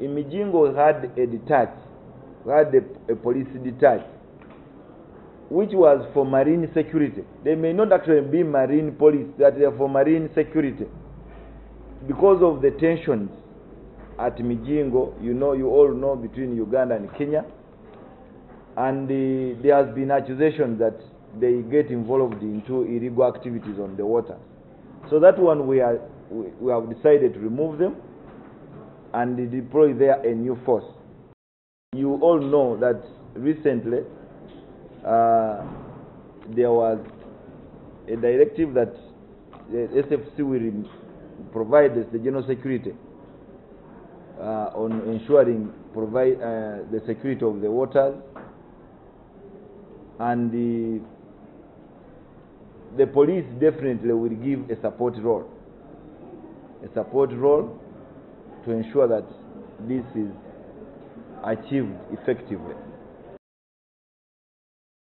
in Mijingo had a detach, had a police detach, which was for marine security. They may not actually be marine police, that they are for marine security. Because of the tensions at Mijingo, you all know, between Uganda and Kenya, and there has been accusations that they get involved into illegal activities on the water. So that one we have decided to remove them and deploy there a new force. You all know that recently there was a directive that the SFC will provide the general security on ensuring the security of the waters, and the police definitely will give a support role to ensure that this is achieved effectively.